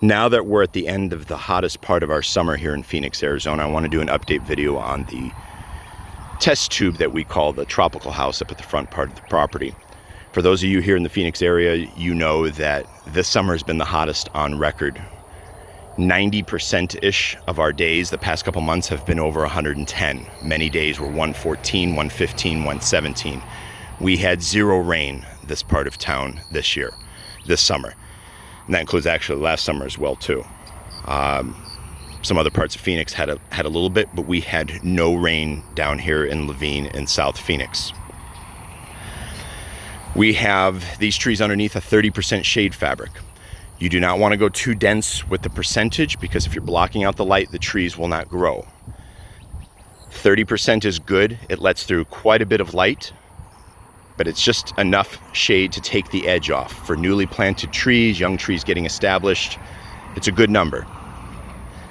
Now that we're at the end of the hottest part of our summer here in Phoenix, Arizona, I want to do an update video on the test tube that we call the tropical house up at the front part of the property. For those of you here in the Phoenix area, you know that this summer has been the hottest on record. 90%-ish of our days the past couple months have been over 110. Many days were 114, 115, 117. We had zero rain this part of town this summer. And that includes actually last summer as well too. Some other parts of Phoenix had a little bit, but we had no rain down here in Laveen in South Phoenix. We have these trees underneath a 30% shade fabric. You do not want to go too dense with the percentage, because if you're blocking out the light, the trees will not grow. 30% is good. It lets through quite a bit of light, but it's just enough shade to take the edge off. For newly planted trees, young trees getting established, it's a good number.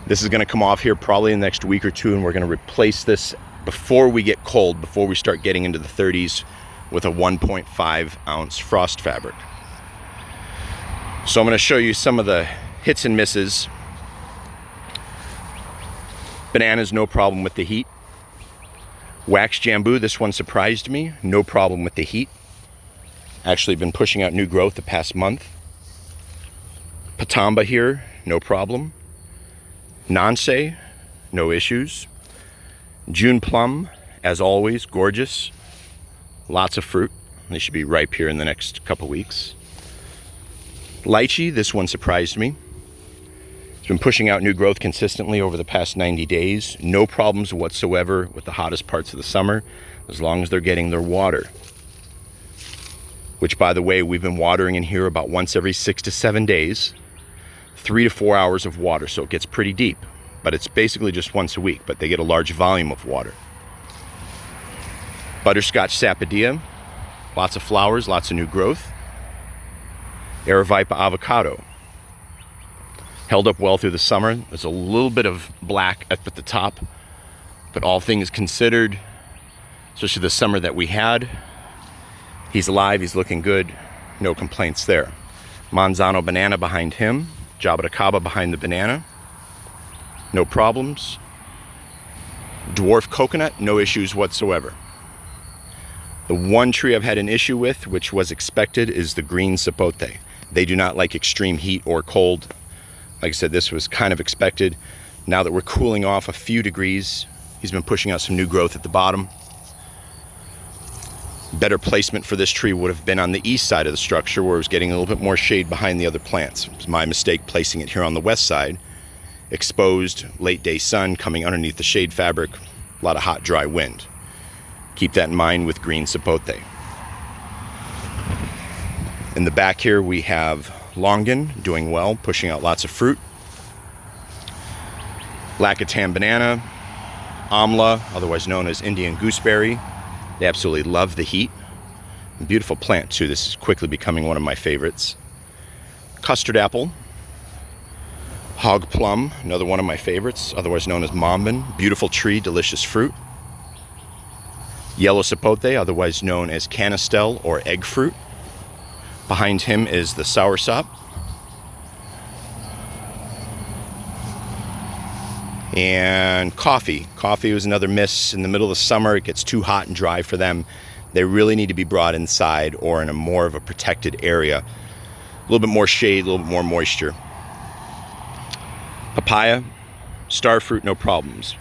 This is gonna come off here probably in the next week or two, and we're gonna replace this before we get cold, before we start getting into the 30s, with a 1.5 ounce frost fabric. So I'm gonna show you some of the hits and misses. Bananas, no problem with the heat. Wax jambu, this one surprised me. No problem with the heat. Actually been pushing out new growth the past month. Patamba here, no problem. Nonce, no issues. June plum, as always, gorgeous. Lots of fruit. They should be ripe here in the next couple weeks. Lychee, this one surprised me. It's been pushing out new growth consistently over the past 90 days. No problems whatsoever with the hottest parts of the summer, as long as they're getting their water. Which, by the way, we've been watering in here about once every 6 to 7 days. 3 to 4 hours of water, so it gets pretty deep. But it's basically just once a week, but they get a large volume of water. Butterscotch sapodilla, lots of flowers, lots of new growth. Aravaipa avocado. Held up well through the summer. There's a little bit of black up at the top, but all things considered, especially the summer that we had, he's alive, he's looking good, no complaints there. Manzano banana behind him, jabuticaba behind the banana, no problems. Dwarf coconut, no issues whatsoever. The one tree I've had an issue with, which was expected, is the green sapote. They do not like extreme heat or cold. Like I said, this was kind of expected. Now that we're cooling off a few degrees, he's been pushing out some new growth at the bottom. Better placement for this tree would have been on the east side of the structure, where it was getting a little bit more shade behind the other plants. It was my mistake placing it here on the west side. Exposed, late day sun coming underneath the shade fabric, a lot of hot, dry wind. Keep that in mind with green sapote. In the back here we have longan, doing well, pushing out lots of fruit. Lacatan banana, amla, otherwise known as Indian gooseberry. They absolutely love the heat. Beautiful plant too. This is quickly becoming one of my favorites. Custard apple. Hog plum, another one of my favorites, otherwise known as mambin. Beautiful tree, delicious fruit. Yellow sapote, otherwise known as canistel or egg fruit. Behind him is the soursop. And coffee. Coffee was another miss. In the middle of the summer, it gets too hot and dry for them. They really need to be brought inside or in a more of a protected area. A little bit more shade, a little bit more moisture. Papaya, star fruit, no problems.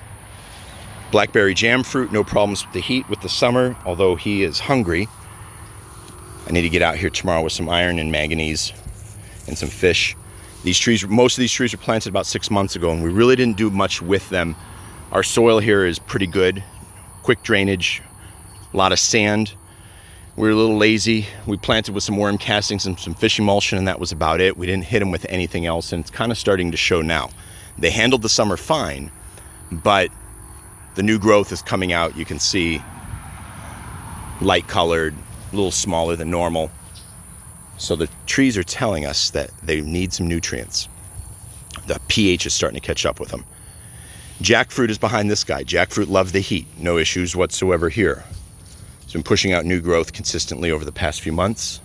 Blackberry jam fruit, no problems with the heat with the summer, although he is hungry. I need to get out here tomorrow with some iron and manganese and some fish. These trees, most of these trees were planted about 6 months ago, and we really didn't do much with them. Our soil here is pretty good. Quick drainage, a lot of sand. We were a little lazy. We planted with some worm castings and some fish emulsion, and that was about it. We didn't hit them with anything else, and it's kind of starting to show now. They handled the summer fine, but the new growth is coming out. You can see light colored, a little smaller than normal. So the trees are telling us that they need some nutrients. The pH is starting to catch up with them. Jackfruit is behind this guy. Jackfruit loves the heat. No issues whatsoever here. It's been pushing out new growth consistently over the past few months.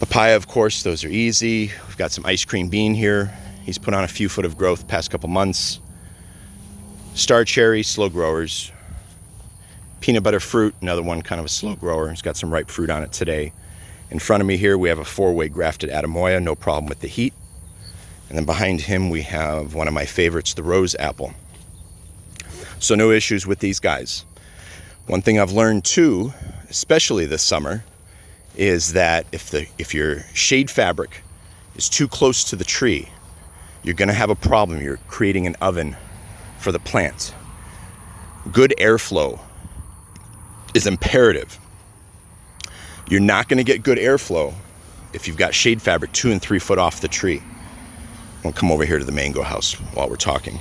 Papaya, of course, those are easy. We've got some ice cream bean here. He's put on a few foot of growth past couple months. Star cherry, slow growers. Peanut butter fruit, another one kind of a slow grower. He's got some ripe fruit on it today. In front of me here, we have a 4-way grafted Atamoya, no problem with the heat. And then behind him, we have one of my favorites, the rose apple. So no issues with these guys. One thing I've learned too, especially this summer, is that if your shade fabric is too close to the tree, you're gonna have a problem. You're creating an oven for the plant. Good airflow is imperative. You're not gonna get good airflow if you've got shade fabric 2 and 3 foot off the tree. I'll come over here to the mango house while we're talking.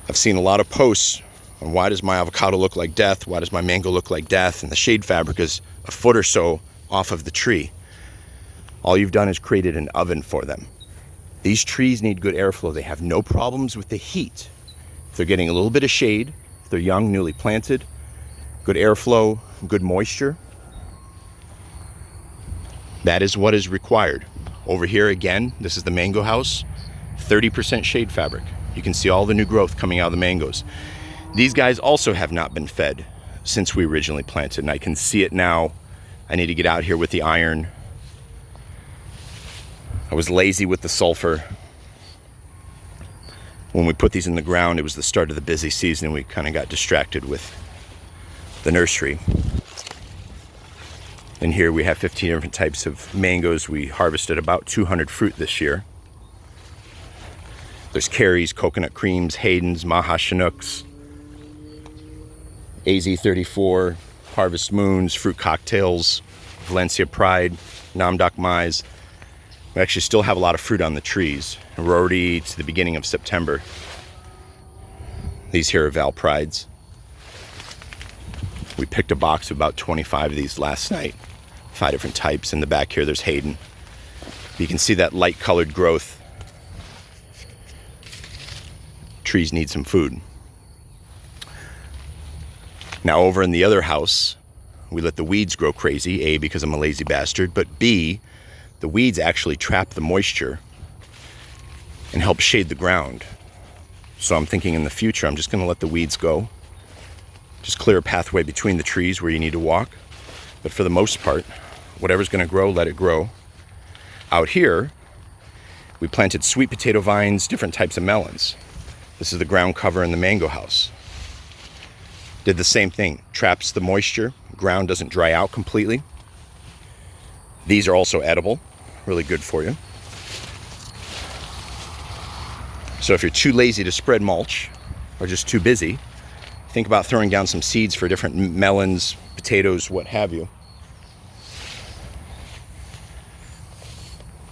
I've seen a lot of posts on why does my avocado look like death? Why does my mango look like death? And the shade fabric is a foot or so off of the tree. All you've done is created an oven for them. These trees need good airflow. They have no problems with the heat. If they're getting a little bit of shade, if they're young, newly planted, good airflow, good moisture, that is what is required. Over here again, this is the mango house, 30% shade fabric. You can see all the new growth coming out of the mangoes. These guys also have not been fed since we originally planted, and I can see it now. I need to get out here with the iron. I was lazy with the sulfur. When we put these in the ground, it was the start of the busy season, and we kind of got distracted with the nursery. And here we have 15 different types of mangoes. We harvested about 200 fruit this year. There's Carries, coconut creams, Hayden's, Maha Chinooks, AZ34, Harvest Moons, Fruit Cocktails, Valencia Pride, Namdok Mais. We actually still have a lot of fruit on the trees. And we're already to the beginning of September. These here are Val Prides. We picked a box of about 25 of these last night. 5 different types. In the back here, there's Hayden. You can see that light colored growth. Trees need some food. Now over in the other house, we let the weeds grow crazy. A, because I'm a lazy bastard, but B, the weeds actually trap the moisture and help shade the ground. So I'm thinking in the future, I'm just gonna let the weeds go. Just clear a pathway between the trees where you need to walk. But for the most part, whatever's gonna grow, let it grow. Out here, we planted sweet potato vines, different types of melons. This is the ground cover in the mango house. Did the same thing, traps the moisture, ground doesn't dry out completely. These are also edible, really good for you. So if you're too lazy to spread mulch, or just too busy, think about throwing down some seeds for different melons, potatoes, what have you.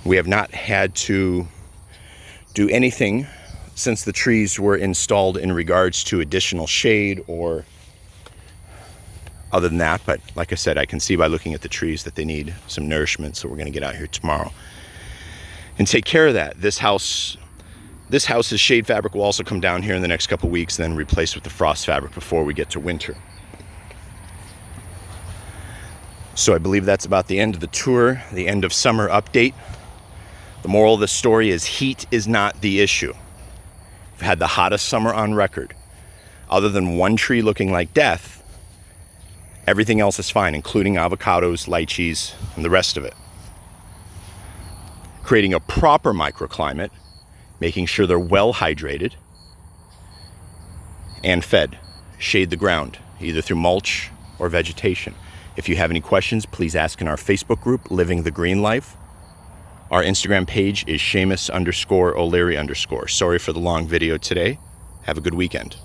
We have not had to do anything since the trees were installed in regards to additional shade or other than that, but like I said, I can see by looking at the trees that they need some nourishment, so we're going to get out here tomorrow and take care of that. This house's shade fabric will also come down here in the next couple weeks, then replaced with the frost fabric before we get to winter. So I believe that's about the end of the tour, the end of summer update. The moral of the story is heat is not the issue. We've had the hottest summer on record. Other than one tree looking like death, everything else is fine, including avocados, lychees, and the rest of it. Creating a proper microclimate, making sure they're well hydrated and fed. Shade the ground, either through mulch or vegetation. If you have any questions, please ask in our Facebook group, Living the Green Life. Our Instagram page is Seamus_O'Leary_. Sorry for the long video today. Have a good weekend.